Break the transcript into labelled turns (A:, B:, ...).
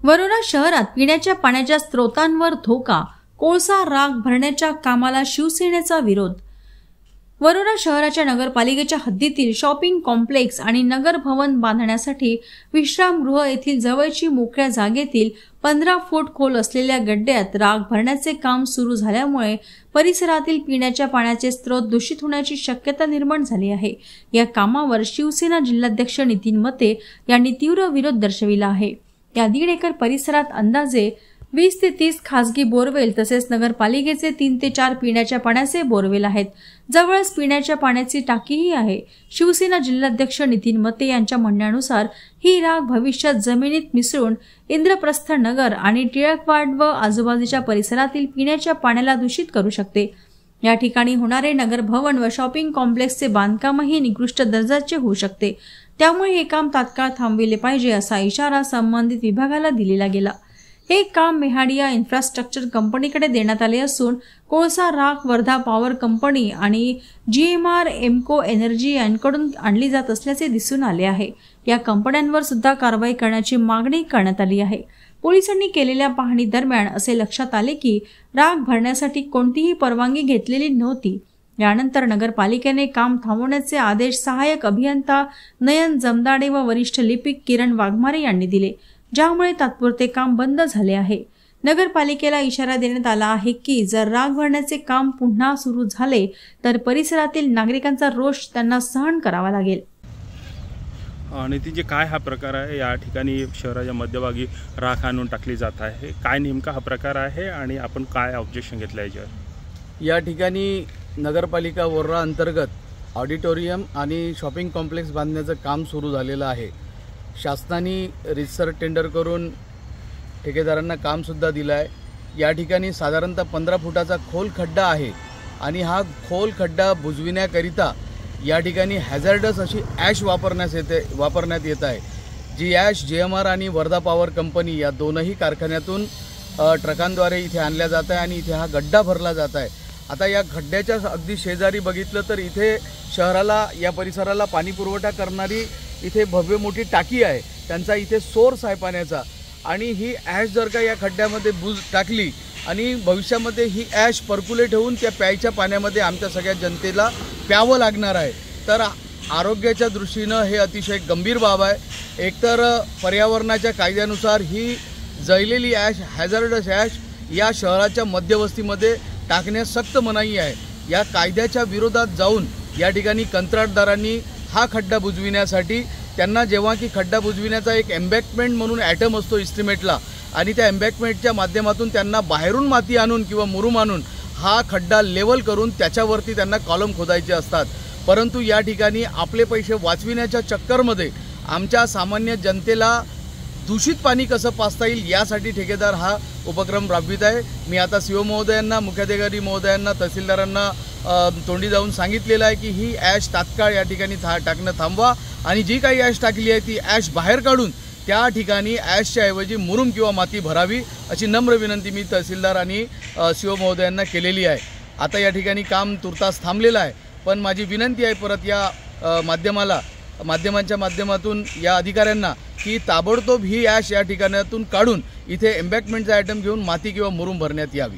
A: वरोरा शहरात पिण्याच्या पाण्याच्या स्रोतांवर धोका, कोळसा राख भरण्याच्या कामाला शिवसेनेचा विरोध। वरोरा शहराच्या नगरपालिकेच्या हद्दीतील शॉपिंग कॉम्प्लेक्स आणि नगर भवन बांधण्यासाठी विश्रामगृह येथील जवळची मोकळ्या जागेतील 15 फूट खोल असलेल्या गड्ड्यात राख भरण्याचे काम सुरू झाल्यामुळे परिसरातील पिण्याच्या पाण्याचे स्रोत दूषित होण्याची शक्यता निर्माण झाली आहे। या कामावर शिवसेना जिल्हाध्यक्ष नितीन मते यांनी तीव्र विरोध दर्शविला आहे। या 1.5 एकर परिसरात अंदाजे 20 ते 30 खासगी बोरवेल तसेच नगरपालिकेचे 3 ते 4 पिण्याच्या पाण्याचे बोरवेल आहेत। जवळच पिण्याच्या पाण्याची टाकीही आहे। शिवसेना जिल्हाध्यक्ष नितीन मते यांच्या म्हणण्यानुसार ही राख भविष्यात जमिनीत मिसळून इंद्रप्रस्थ नगर आणि टिळकवाड व आजूबाजूच्या परिसरातील पिण्याच्या पाण्याला दूषित करू शकते। या ठिकाणी होणारे नगर भवन व शॉपिंग कॉम्प्लेक्सचे बांधकामही निकृष्ट दर्जाचे होऊ शकते। त्यामुळे हे काम तात्काळ थांबविले पाहिजे असा इशारा संबंधित विभागाला दिलेला गेला। हे काम मेहाडिया इन्फ्रास्ट्रक्चर कंपनीकडे देण्यात आले असून कोळसा राख वर्धा पॉवर कंपनी आणि GMR एमको एनर्जी यांकडून आणली जात असल्याचे दिसून आले आहे। या कंपन्यांवर सुद्धा कारवाई करण्याची मागणी करण्यात आली आहे। पोलिसांनी केलेल्या पाहणी दरम्यान असे लक्षात आले की राख भरण्यासाठी कोणतीही परवानगी घेतलेली नव्हती। यानंतर नगरपालिकेने काम थांबवण्याचे आदेश सहाय्यक अभियंता नयन जमदाडे व वरिष्ठ लिपिक किरण वाघमारे यांनी दिले, ज्यामुळे तात्पुरते काम बंद झाले आहे। नगरपालिकेला इशारा देण्यात आला आहे की जर राख भरण्याचे काम पुन्हा सुरू झाले तर परिसरातील नागरिकांचा रोष त्यांना सहन करावा लागेल।
B: नितीन जी काय हा प्रकार आहे, या ठिकाणी शहराच्या मध्यभागी राख आणून टाकली जात आहे, काय नेमका हा प्रकार आहे आणि आपण काय ऑब्जेक्शन घेतलं याच्यावर?
C: या ठिकाणी नगरपालिका वरोरा अंतर्गत ऑडिटोरियम आणि शॉपिंग कॉम्प्लेक्स बांधण्याचं काम सुरू झालेलं आहे। शासनाने रितसर टेंडर करून ठेकेदारांना कामसुद्धा दिलं आहे। या ठिकाणी साधारणतः 15 फुटाचा खोल खड्डा आहे आणि हा खोल खड्डा बुजविण्याकरिता या ठिकाणी हॅझार्डस अशी ॲश वापरण्यात येत आहे। जी ॲश GMR आणि वर्धा पॉवर कंपनी या दोनही कारखान्यातून ट्रकांद्वारे इथे आणल्या जात आहे आणि इथे हा गड्डा भरला जात आहे। आता या खड्ड्याच्या अगदी शेजारी बघितलं तर इथे शहराला, या परिसराला पाणी पुरवठा करणारी इथे भव्य मोठी टाकी आहे, त्यांचा इथे सोर्स आहे पाण्याचा। आणि ही ॲश जर का या खड्ड्यामध्ये टाकली आणि भविष्यामध्ये ही ॲश पर्क्युलेट होऊन त्या प्यायच्या पाण्यामध्ये आमच्या सगळ्या जनतेला प्यावं लागणार आहे, तर आरोग्याच्या दृष्टीनं हे अतिशय गंभीर बाब आहे। एकतर पर्यावरणाच्या कायद्यानुसार ही जळलेली ॲश, हॅझार्डस ॲश या शहराच्या मध्यवस्तीमध्ये टाकण्यास सक्त मनाई आहे। या कायद्याच्या विरोधात जाऊन या ठिकाणी कंत्राटदारांनी हा खड्डा बुजविण्यासाठी, त्यांना जेव्हा की खड्डा बुजविण्याचा एक एम्बॅकमेंट म्हणून ॲटम असतो इस्टिमेटला, आणि त्या एम्बॅकमेंटच्या माध्यमातून त्यांना बाहेरून माती आणून किंवा मुरुम आणून हा खड्डा लेवल करून त्याच्यावरती त्यांना कॉलम खोदायचे असतात। परंतु या ठिकाणी आपले पैसे वाचविण्याच्या चक्करमध्ये आमच्या सामान्य जनतेला दूषित पाणी कसं पाजता येईल यासाठी ठेकेदार हा उपक्रम राबवित आहे। मी आता CO महोदयांना, मुख्याधिकारी महोदयांना, तहसीलदारांना तोंडी जाऊन सांगितलेलं आहे की ही ॲश तात्काळ या ठिकाणी टाकणं थांबवा आणि जी काही ॲश टाकली आहे ती ॲश बाहेर काढून त्या ठिकाणी ॲशच्या ऐवजी मुरुम किंवा माती भरावी अशी नम्र विनंती मी तहसीलदार आणि CO महोदयांना केलेली आहे। आता या ठिकाणी काम तुर्तास थांबलेलं आहे, पण माझी विनंती आहे परत या माध्यमांच्या माध्यमातून या अधिकाऱ्यांना की ताबडतोब ही ॲश या ठिकाणातून काढून इथे एम्बॅकमेंटचा आयटम घेऊन माती किंवा मुरुम भरण्यात यावी।